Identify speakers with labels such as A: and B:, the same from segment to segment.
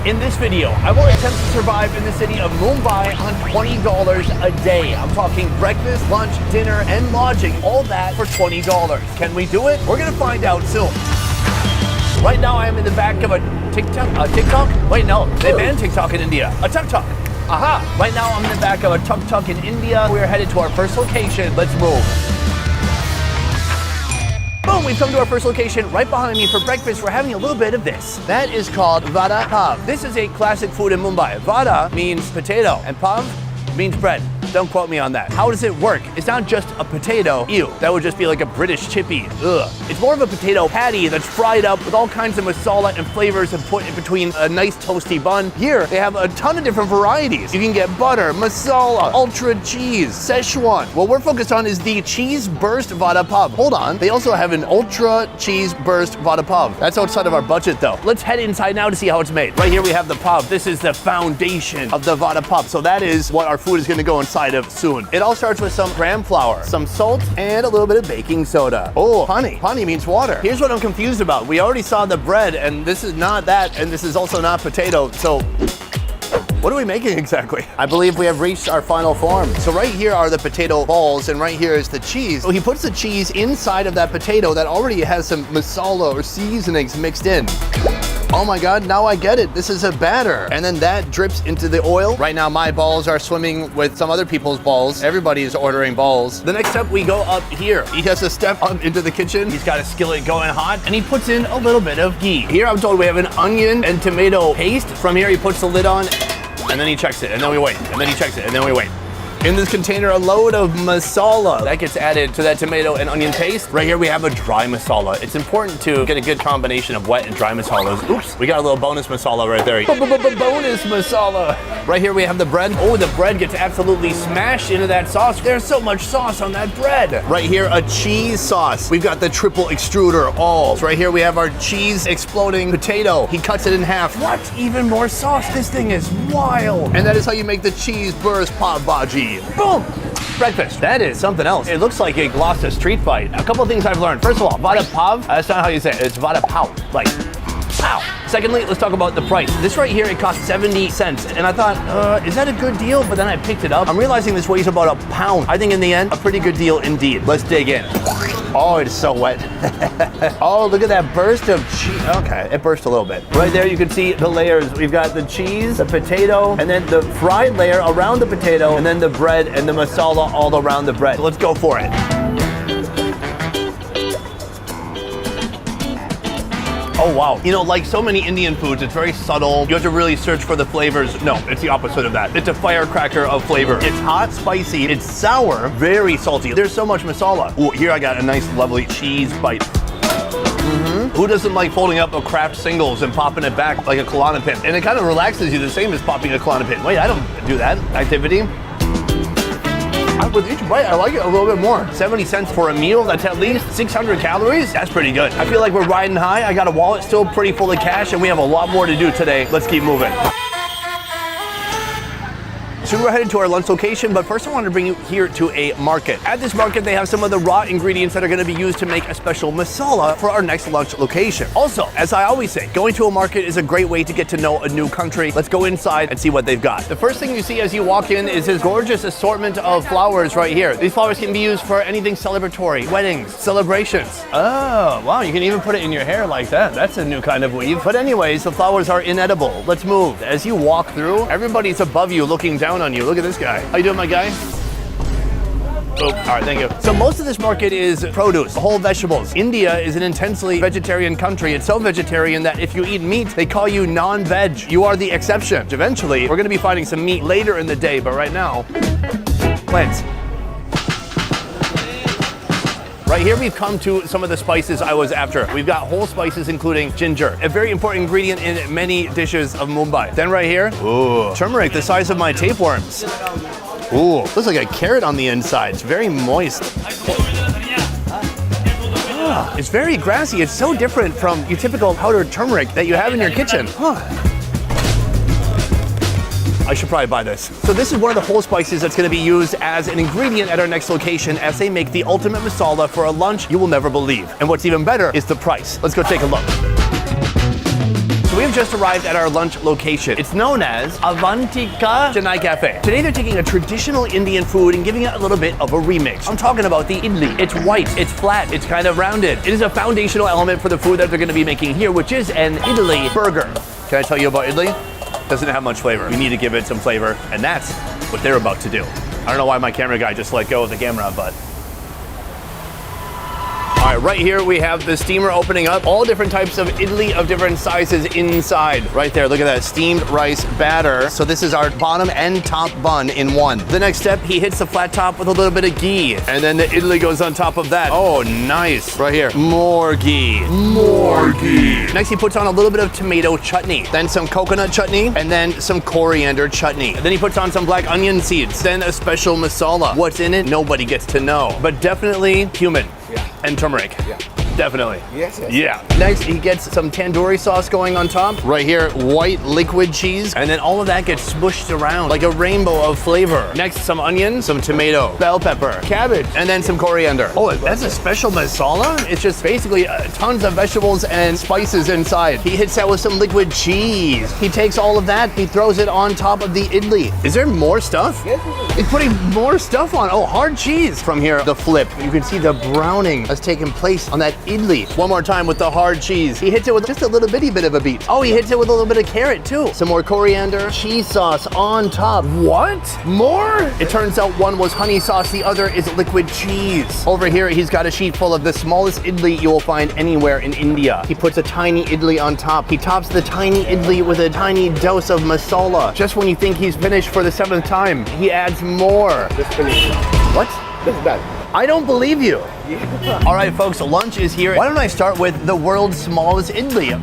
A: In this video, I will attempt to survive in the city of Mumbai on $20 a day. I'm talking breakfast, lunch, dinner, and lodging, all that for $20. Can we do it? We're gonna find out soon. Right now, I am in the back of a TikTok? Wait, no, they banned TikTok in India. A tuk-tuk. Aha! Right now, I'm in the back of a tuk-tuk in India. We are headed to our first location. Let's move. Boom, we've come to our first location. Right behind me for breakfast, we're having a little bit of this. That is called vada pav. This is a classic food in Mumbai. Vada means potato and pav means bread. Don't quote me on that. How does it work? It's not just a potato. Ew, that would just be like a British chippy. Ugh. It's more of a potato patty that's fried up with all kinds of masala and flavors and put in between a nice toasty bun. Here, they have a ton of different varieties. You can get butter, masala, ultra cheese, Szechuan. What we're focused on is the cheese burst vada pav. Hold on, they also have an ultra cheese burst vada pav. That's outside of our budget though. Let's head inside now to see how it's made. Right here we have the pav. This is the foundation of the vada pav. So that is what our food is gonna go inside of soon. It all starts with some gram flour, some salt, and a little bit of baking soda. Oh, pani. Pani means water. Here's what I'm confused about. We already saw the bread, and this is not that, and this is also not potato, so what are we making exactly? I believe we have reached our final form. So right here are the potato balls, and right here is the cheese. So he puts the cheese inside of that potato that already has some masala or seasonings mixed in. Oh my God, now I get it. This is a batter. And then that drips into the oil. Right now, my balls are swimming with some other people's balls. Everybody is ordering balls. The next step, we go up here. He has to step up into the kitchen. He's got a skillet going hot, and he puts in a little bit of ghee. Here, I'm told we have an onion and tomato paste. From here, he puts the lid on, and then he checks it, and then we wait. And then he checks it, and then we wait. In this container, a load of masala that gets added to that tomato and onion paste. Right here, we have a dry masala. It's important to get a good combination of wet and dry masalas. Oops, we got a little bonus masala right there. Bonus masala. Right here, we have the bread. Oh, the bread gets absolutely smashed into that sauce. There's so much sauce on that bread. Right here, a cheese sauce. We've got the triple extruder balls. Right here, we have our cheese exploding potato. He cuts it in half. What? Even more sauce? This thing is wild. And that is how you make the cheese burst pav bhaji. Boom! Breakfast. That is something else. It looks like a Gloucester street fight. A couple of things I've learned. First of all, vada pav, that's not how you say it. It's vada pav. Like, pow. Secondly, let's talk about the price. This right here, it costs 70 cents. And I thought, is that a good deal? But then I picked it up. I'm realizing this weighs about a pound. I think in the end, a pretty good deal indeed. Let's dig in. Oh, it's so wet. Oh, look at that burst of cheese. Okay, it burst a little bit. Right there, you can see the layers. We've got the cheese, the potato, and then the fried layer around the potato, and then the bread and the masala all around the bread. So let's go for it. Oh, wow. You know, like so many Indian foods, it's very subtle. You have to really search for the flavors. No, it's the opposite of that. It's a firecracker of flavor. It's hot, spicy, it's sour, very salty. There's so much masala. Ooh, here I got a nice, lovely cheese bite. Who doesn't like folding up a Kraft singles and popping it back like a Klonopin? And it kind of relaxes you the same as popping a Klonopin. Wait, I don't do that activity. With each bite, I like it a little bit more. 70 cents for a meal, that's at least 600 calories. That's pretty good. I feel like we're riding high. I got a wallet still pretty full of cash, and we have a lot more to do today. Let's keep moving. So we're headed to our lunch location, but first I want to bring you here to a market. At this market, they have some of the raw ingredients that are going to be used to make a special masala for our next lunch location. Also, as I always say, going to a market is a great way to get to know a new country. Let's go inside and see what they've got. The first thing you see as you walk in is this gorgeous assortment of flowers right here. These flowers can be used for anything celebratory, weddings, celebrations. Oh, wow, you can even put it in your hair like that. That's a new kind of weave. But anyways, the flowers are inedible. Let's move. As you walk through, everybody's above you looking down on you. Look at this guy. How you doing, my guy? Oh, all right, thank you. So most of this market is produce, whole vegetables. India is an intensely vegetarian country. It's so vegetarian that if you eat meat, they call you non-veg. You are the exception. Eventually, we're gonna be finding some meat later in the day, but right now, plants. Right here, we've come to some of the spices I was after. We've got whole spices, including ginger, a very important ingredient in many dishes of Mumbai. Then right here, ooh, turmeric the size of my tapeworms. Ooh, looks like a carrot on the inside. It's very moist. Ah, it's very grassy. It's so different from your typical powdered turmeric that you have in your kitchen. Huh. I should probably buy this. So this is one of the whole spices that's gonna be used as an ingredient at our next location as they make the ultimate masala for a lunch you will never believe. And what's even better is the price. Let's go take a look. So We've just arrived at our lunch location. It's known as Avantika Chennai Cafe. Today they're taking a traditional Indian food and giving it a little bit of a remix. I'm talking about the idli. It's white, it's flat, it's kind of rounded. It is a foundational element for the food that they're gonna be making here, which is an idli burger. Can I tell you about idli? Doesn't have much flavor. We need to give it some flavor, and that's what they're about to do. I don't know why my camera guy just let go of the camera, but all right, right here we have the steamer opening up. All different types of idli of different sizes inside. Right there, look at that steamed rice batter. So this is our bottom and top bun in one. The next step, he hits the flat top with a little bit of ghee. And then the idli goes on top of that. Oh, nice. Right here, more ghee. More ghee. Next, he puts on a little bit of tomato chutney. Then some coconut chutney. And then some coriander chutney. Then he puts on some black onion seeds. Then a special masala. What's in it? Nobody gets to know. But definitely cumin.
B: Yeah.
A: And turmeric.
B: Yeah.
A: Definitely.
B: Yes.
A: Yeah. Next, he gets some tandoori sauce going on top. Right here, white liquid cheese. And then all of that gets smushed around like a rainbow of flavor. Next, some onion, some tomato, bell pepper, cabbage, and then some coriander. Oh, that's a special masala? It's just basically tons of vegetables and spices inside. He hits that with some liquid cheese. He takes all of that, he throws it on top of the idli. Is there more stuff?
B: Yes.
A: He's putting more stuff on. Oh, hard cheese. From here, the flip. You can see the browning has taken place on that idli. One more time with the hard cheese. He hits it with just a little bitty bit of a beat. Oh, he hits it with a little bit of carrot too. Some more coriander, cheese sauce on top. What? More? It turns out one was honey sauce, the other is liquid cheese. Over here, he's got a sheet full of the smallest idli you will find anywhere in India. He puts a tiny idli on top. He tops the tiny idli with a tiny dose of masala. Just when you think he's finished for the 7th time, he adds more.
B: Just finished.
A: What?
B: That's bad.
A: I don't believe you.
B: Yeah.
A: All right, folks, lunch is here. Why don't I start with the world's smallest idli?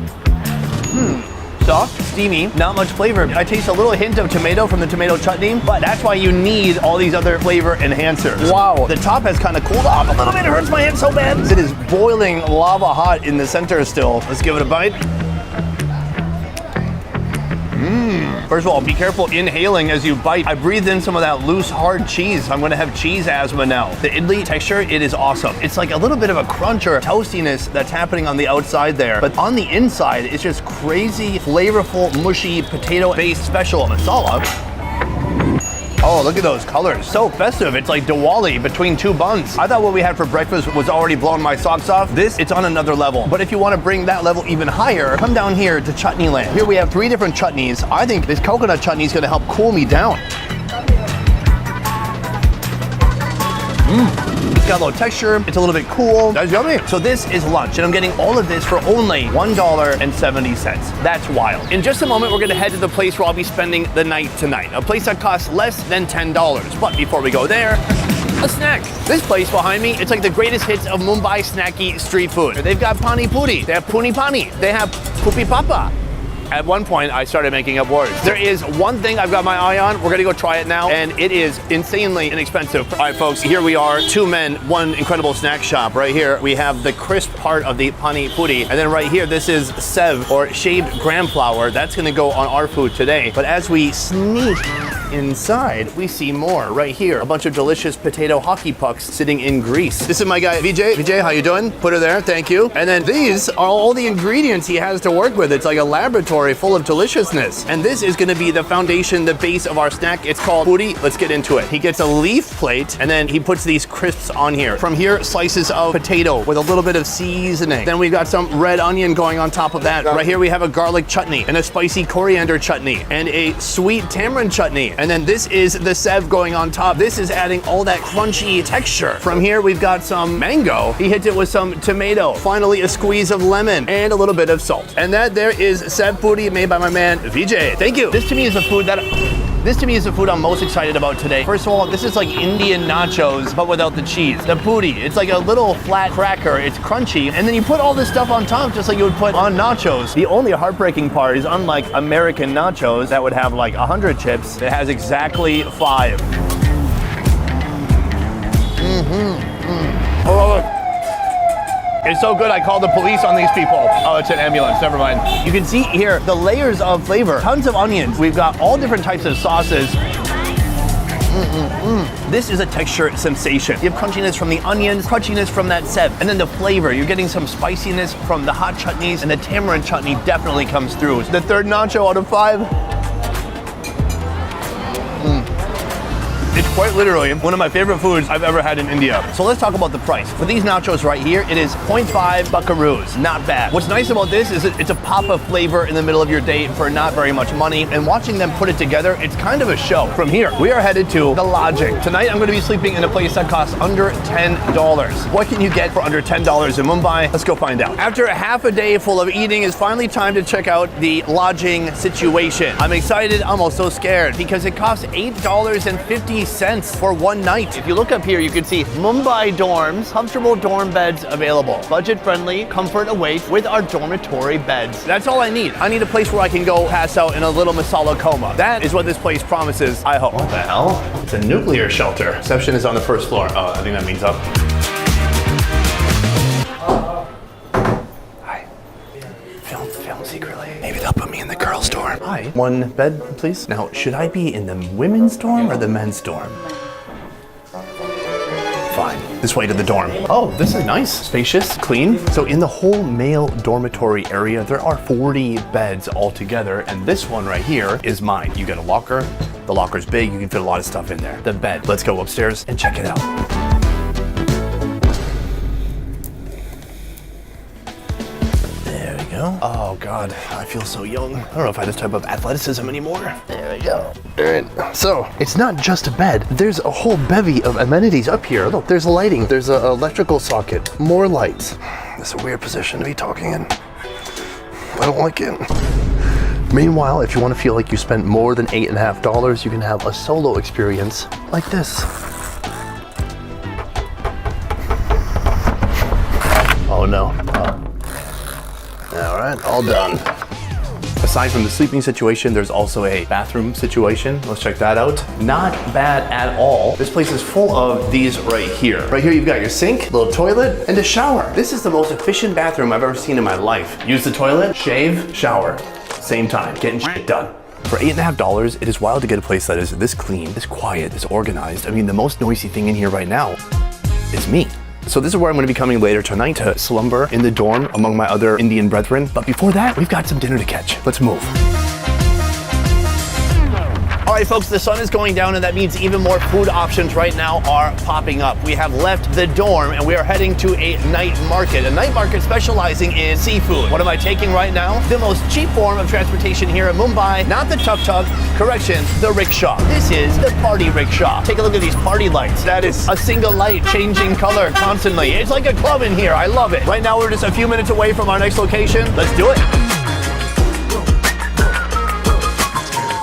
A: Soft, steamy, not much flavor. I taste a little hint of tomato from the tomato chutney, but that's why you need all these other flavor enhancers. Wow, the top has kind of cooled off a little bit. It hurts my hand so bad. It is boiling lava hot in the center still. Let's give it a bite. First of all, be careful inhaling as you bite. I breathed in some of that loose, hard cheese. I'm gonna have cheese asthma now. The idli texture, it is awesome. It's like a little bit of a crunch or toastiness that's happening on the outside there. But on the inside, it's just crazy, flavorful, mushy, potato-based special masala. Oh, look at those colors. So festive. It's like Diwali between two buns. I thought what we had for breakfast was already blowing my socks off. This, it's on another level. But if you want to bring that level even higher, come down here to Chutney Land. Here we have 3 different chutneys. I think this coconut chutney is going to help cool me down. It's got a little texture, it's a little bit cool. That's yummy. So this is lunch, and I'm getting all of this for only $1.70. That's wild. In just a moment, we're gonna head to the place where I'll be spending the night tonight. A place that costs less than $10. But before we go there, a snack. This place behind me, it's like the greatest hits of Mumbai snacky street food. They've got pani puri, they have puni pani, they have pupi papa. At one point, I started making up words. There is one thing I've got my eye on. We're gonna go try it now, and it is insanely inexpensive. All right, folks, here we are, 2 men, 1 incredible snack shop. Right here, we have the crisp part of the pani puri, and then right here, this is sev, or shaved gram flour. That's gonna go on our food today. But as we sneak inside, we see more. Right here, a bunch of delicious potato hockey pucks sitting in grease. This is my guy, Vijay. Vijay, how you doing? Put her there, thank you. And then these are all the ingredients he has to work with. It's like a laboratory full of deliciousness. And this is gonna be the foundation, the base of our snack. It's called puri. Let's get into it. He gets a leaf plate, and then he puts these crisps on here. From here, slices of potato with a little bit of seasoning. Then we've got some red onion going on top of that. Right here, we have a garlic chutney, and a spicy coriander chutney, and a sweet tamarind chutney. And then this is the sev going on top. This is adding all that crunchy texture. From here, we've got some mango. He hits it with some tomato. Finally, a squeeze of lemon and a little bit of salt. And that there is sev puri made by my man, Vijay. Thank you. This to me is the food I'm most excited about today. First of all, this is like Indian nachos, but without the cheese. The puri, it's like a little flat cracker. It's crunchy. And then you put all this stuff on top, just like you would put on nachos. The only heartbreaking part is, unlike American nachos that would have like 100 chips, it has exactly 5. Oh, it's so good, I called the police on these people. Oh, it's an ambulance, never mind. You can see here the layers of flavor. Tons of onions. We've got all different types of sauces. This is a texture sensation. You have crunchiness from the onions, crunchiness from that seb, and then the flavor. You're getting some spiciness from the hot chutneys, and the tamarind chutney definitely comes through. The third nacho out of 5. It's quite literally one of my favorite foods I've ever had in India. So let's talk about the price. For these nachos right here, it is 0.5 buckaroos. Not bad. What's nice about this is it's a pop of flavor in the middle of your day for not very much money. And watching them put it together, it's kind of a show. From here, we are headed to The Lodging. Tonight, I'm going to be sleeping in a place that costs under $10. What can you get for under $10 in Mumbai? Let's go find out. After a half a day full of eating, it's finally time to check out the lodging situation. I'm excited. I'm also scared because it costs $8.50 for one night. If you look up here, you can see Mumbai dorms, comfortable dorm beds available. Budget friendly, comfort awaits with our dormitory beds. That's all I need. I need a place where I can go pass out in a little masala coma. That is what this place promises, I hope. What the hell? It's a nuclear shelter. Reception is on the first floor. Oh, I think that means up. Hi. Film secretly. Maybe they'll put me in the girls' dorm. Hi. One bed, please. Now, should I be in the women's dorm or the men's dorm? Fine. This way to the dorm. Oh, this is nice. Spacious, clean. So in the whole male dormitory area, there are 40 beds altogether, and this one right here is mine. You get a locker. The locker's big. You can fit a lot of stuff in there. The bed. Let's go upstairs and check it out. Oh God, I feel so young. I don't know if I have this type of athleticism anymore. There we go. All right, so it's not just a bed. There's a whole bevy of amenities up here. Look, there's lighting. There's an electrical socket, more lights. This is a weird position to be talking in. I don't like it. Meanwhile, if you want to feel like you spent more than $8.50, you can have a solo experience like this. Oh no. All right, all done. Aside from the sleeping situation, there's also a bathroom situation. Let's check that out. Not bad at all. This place is full of these right here. Right here, you've got your sink, little toilet, and a shower. This is the most efficient bathroom I've ever seen in my life. Use the toilet, shave, shower. Same time, getting shit done. For $8.50, it is wild to get a place that is this clean, this quiet, this organized. I mean, the most noisy thing in here right now is me. So this is where I'm going to be coming later tonight to slumber in the dorm among my other Indian brethren. But before that, we've got some dinner to catch. Let's move. All right, folks, the sun is going down, and that means even more food options right now are popping up. We have left the dorm, and we are heading to a night market specializing in seafood. What am I taking right now? The most cheap form of transportation here in Mumbai, not the tuk-tuk, correction, the rickshaw. This is the party rickshaw. Take a look at these party lights. That is a single light changing color constantly. It's like a club in here. I love it. Right now, we're just a few minutes away from our next location. Let's do it.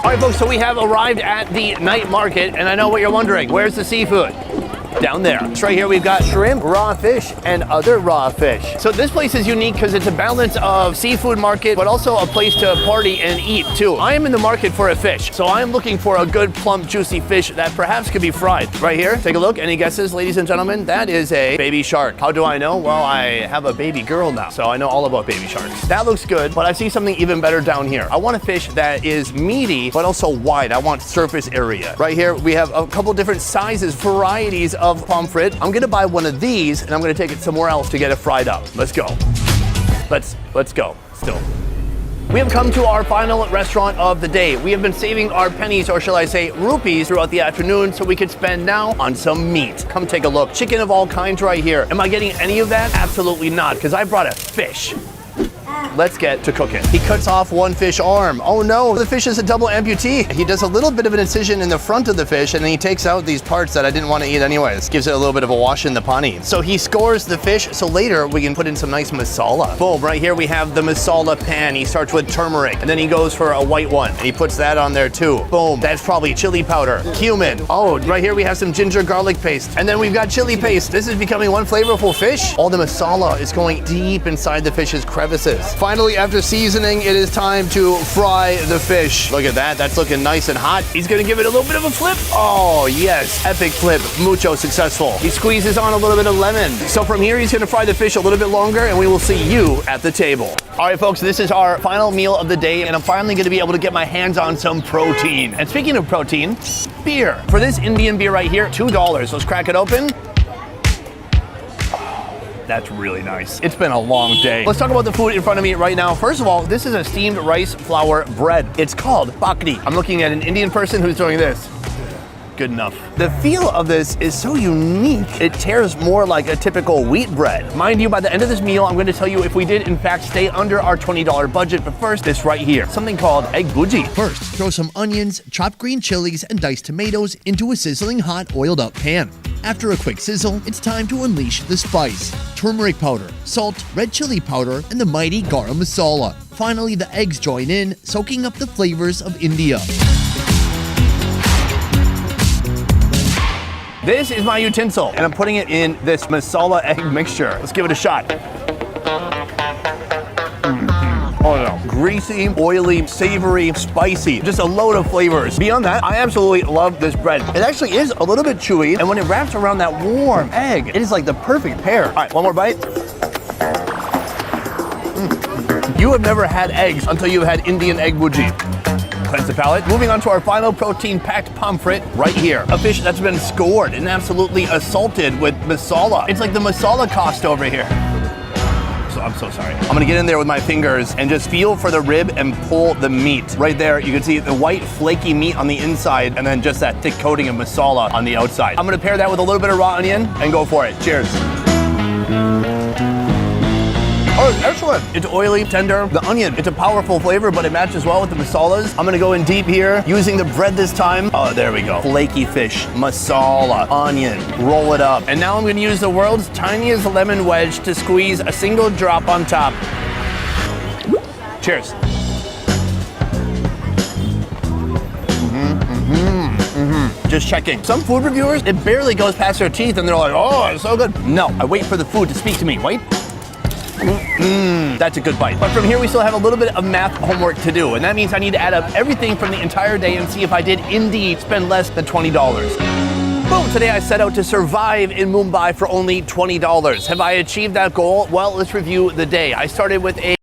A: All right, folks, so we have arrived at the night market, and I know what you're wondering. Where's the seafood? Down there. So right here we've got shrimp, raw fish, and other raw fish. So this place is unique because it's a balance of seafood market, but also a place to party and eat too. I am in the market for a fish, so I am looking for a good, plump, juicy fish that perhaps could be fried. Right here, take a look. Any guesses, ladies and gentlemen? That is a baby shark. How do I know? Well, I have a baby girl now, so I know all about baby sharks. That looks good, but I see something even better down here. I want a fish that is meaty, but also wide. I want surface area. Right here, we have a couple different sizes, varieties of pomfret. I'm gonna buy one of these, and I'm gonna take it somewhere else to get it fried up. Let's go. Let's go, still. We have come to our final restaurant of the day. We have been saving our pennies, or shall I say rupees, throughout the afternoon so we could spend now on some meat. Come take a look. Chicken of all kinds right here. Am I getting any of that? Absolutely not, because I brought a fish. Let's get to cooking. He cuts off one fish arm. Oh no, the fish is a double amputee. He does a little bit of an incision in the front of the fish, and then he takes out these parts that I didn't want to eat anyways. Gives it a little bit of a wash in the pani. So he scores the fish, so later we can put in some nice masala. Boom, right here we have the masala pan. He starts with turmeric, and then he goes for a white one, and he puts that on there too. Boom, that's probably chili powder, cumin. Oh, right here we have some ginger garlic paste, and then we've got chili paste. This is becoming one flavorful fish. All the masala is going deep inside the fish's crevices. finally, after seasoning, it is time to fry the fish. Look at that. That's looking nice and hot. He's going to give it a little bit of a flip. Oh, yes. Epic flip. Mucho successful. He squeezes on a little bit of lemon. So from here, he's going to fry the fish a little bit longer, and we will see you at the table. All right, folks, this is our final meal of the day, and I'm finally going to be able to get my hands on some protein. And speaking of protein, beer. For this Indian beer right here, $2. Let's crack it open. That's really nice. It's been a long day. Let's talk about the food in front of me right now. First of all, this is a steamed rice flour bread. It's called bakri. I'm looking at an Indian person who's doing this. Good enough. The feel of this is so unique. It tears more like a typical wheat bread. Mind you, by the end of this meal, I'm going to tell you if we did in fact stay under our $20 budget. But first, this right here, something called egg bhuji.
B: First, throw some onions, chopped green chilies, and diced tomatoes into a sizzling hot oiled up pan. After a quick sizzle, it's time to unleash the spice. Turmeric powder, salt, red chili powder, and the mighty garam masala. Finally, the eggs join in, soaking up the flavors of India.
A: This is my utensil, and I'm putting it in this masala egg mixture. Let's give it a shot. Oh no. Greasy, oily, savory, spicy, just a load of flavors. Beyond that, I absolutely love this bread. It actually is a little bit chewy, and when it wraps around that warm egg, it is like the perfect pair. All right, one more bite. You have never had eggs until you've had Indian egg bhuji. Cleanse the palate. Moving on to our final protein-packed pomfret right here. A fish that's been scored and absolutely assaulted with masala. It's like the masala cost over here. So I'm so sorry. I'm gonna get in there with my fingers and just feel for the rib and pull the meat. Right there, you can see the white flaky meat on the inside and then just that thick coating of masala on the outside. I'm gonna pair that with a little bit of raw onion and go for it. Cheers. Oh, it's excellent. It's oily, tender. The onion, it's a powerful flavor, but it matches well with the masalas. I'm gonna go in deep here, using the bread this time. Oh, there we go. Flaky fish, masala, onion, roll it up. And now I'm gonna use the world's tiniest lemon wedge to squeeze a single drop on top. Cheers. Just checking. Some food reviewers, it barely goes past their teeth and they're like, oh, it's so good. No, I wait for the food to speak to me. Wait. That's a good bite. But from here, we still have a little bit of math homework to do. And that means I need to add up everything from the entire day and see if I did indeed spend less than $20. Boom, today I set out to survive in Mumbai for only $20. Have I achieved that goal? Well, let's review the day. I started with a